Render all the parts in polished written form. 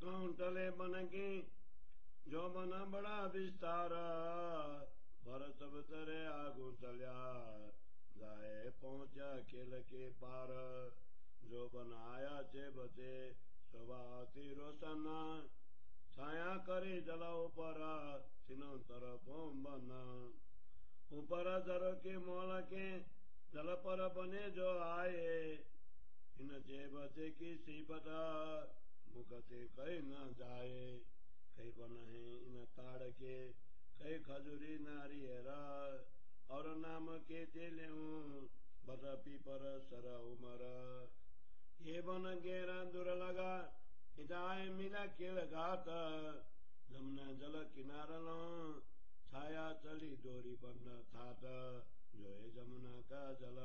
कहूं टले बन की जो बन बड़ा विस्तार भर सब तरे आगू चलिया जाए पहुंचा खेल के पार जो बनाया चे बचे सवाती रोशन छाया करे जला ऊपर तीनों तरफों बना ऊपर जर के मोल के जल पर बने जो आए इन चे बचे की सीपत मुख से कहीं न जाए कहीं बन है इन ताड़ के कहीं खजूरी नारियरा और नाम के तेले बस पीपर सर उमर ये बन गेरा दूर लगा हिदाय मिला केल घाट जमुना जल किनारा लो छाया चली डोरी बन थाट जो है जमुना का जल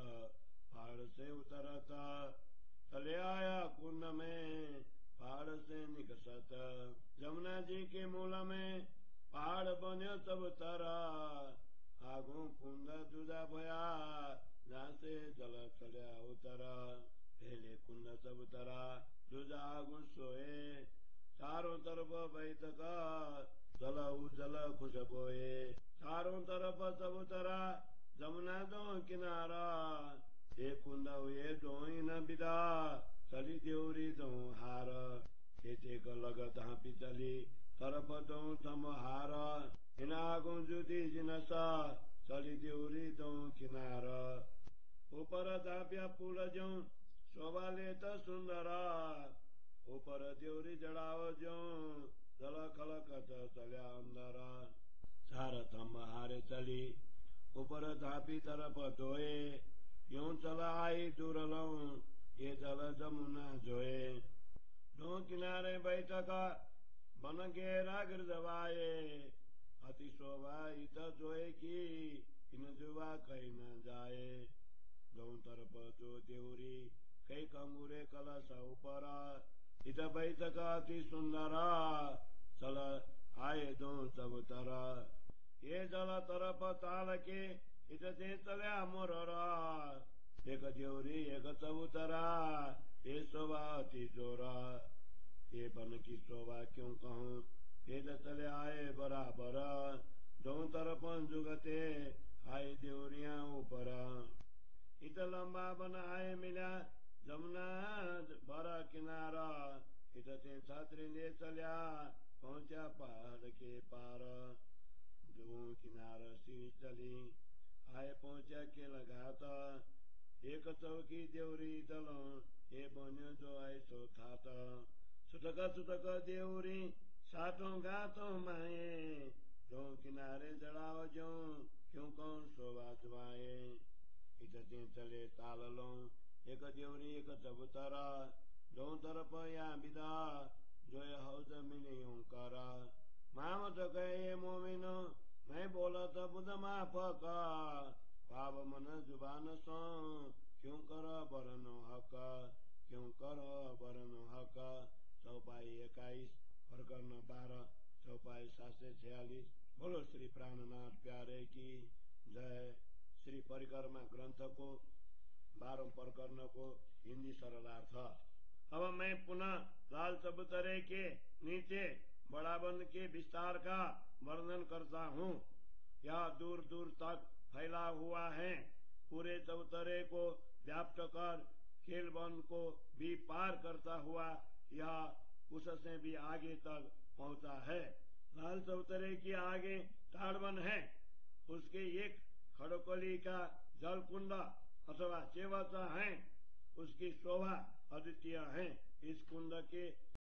पहाड़ से उतरता चले आया कुंड में पहाड़ से निकसत जमुना जी के मूल में पहाड़ बन्यो सब तरा आगू कुंड दूजा भया जहाँ से जल चढ़ा उतरा पहले कुंड सब तरा दूजा आगू सोए चारों तरफ बैठ का जल उजल खुश बोए चारों तरफ सब तरा जमुना दो किनारा एक कुंड ये दो न बिदा चली देवरी दो हार एक लगत हाँपी चली तरफ दो तम हार इन आगू जुदी जिनसा चली देवरी दो किनारा ऊपर धाप्या पुल जो शोभा लेत सुंदरा ऊपर देवरी जड़ाव जो जल खलकत चल्या अंदरा चार थम हारे चली ऊपर धापी तरफ धोए यूं चला आई दूर लऊ ये जल जमुना जोए दो किनारे बैठका बन गेरा गिरजवाए अति शोभा इत जोए की इन जुवा कहीं न जाए दो तरफ जो देवरी कई कंगूरे कलश ऊपर इत बैठका अति सुंदरा चल आए दो सब तरा ये जल तरफ ताल के इत से चल्या मोररा एक देवरी एक चबूतरा ये शोभा अति जोरा ये बन की शोभा क्यों कहूँ भेद चले आए बराबर दो तरफ जुगते आए देवरिया ऊपर इत लंबा बन आए मिला जमुना बड़ा किनारा इत से छात्री ले चलिया पहुंचा पहाड़ के पार जो किनारा सी चली आए पहुंचा के लगाता एक चौकी देवरी दलो ये बन्यो जो आए सो खाता सुतक देवरी सातों गातों माए जो किनारे जड़ाओ जो क्यों कौन शोभा जुआए इतने चले ताल लो एक देवरी एक चबूतरा दो तरफ या बिदा जो हौज मिले करा माम तो कहे मोमिनो मैं बोला तो बुध माफका पाव मन जुबान सो क्यों कर बरनो हक क्यों कर बरनो हक चौपाई 21 प्रकरण 12 चौपाई 746 बोलो श्री प्राणनाथ प्यारे की जय। श्री परिक्रमा ग्रंथ को 12 प्रकरण को हिंदी सरलार्थ। अब मैं पुनः लाल चबूतरे के नीचे बड़ा बंद के विस्तार का वर्णन करता हूँ। यह दूर दूर तक फैला हुआ है। पूरे चबूतरे को व्याप्त कर खेल बंद को भी पार करता हुआ यह उससे भी आगे तक पहुँचा है। लाल चबूतरे के आगे ताड़वन है। उसके एक खड़कोली का जल कुंड अथवा चेवचा है। उसकी शोभा अद्वितीय है। इस कुंड के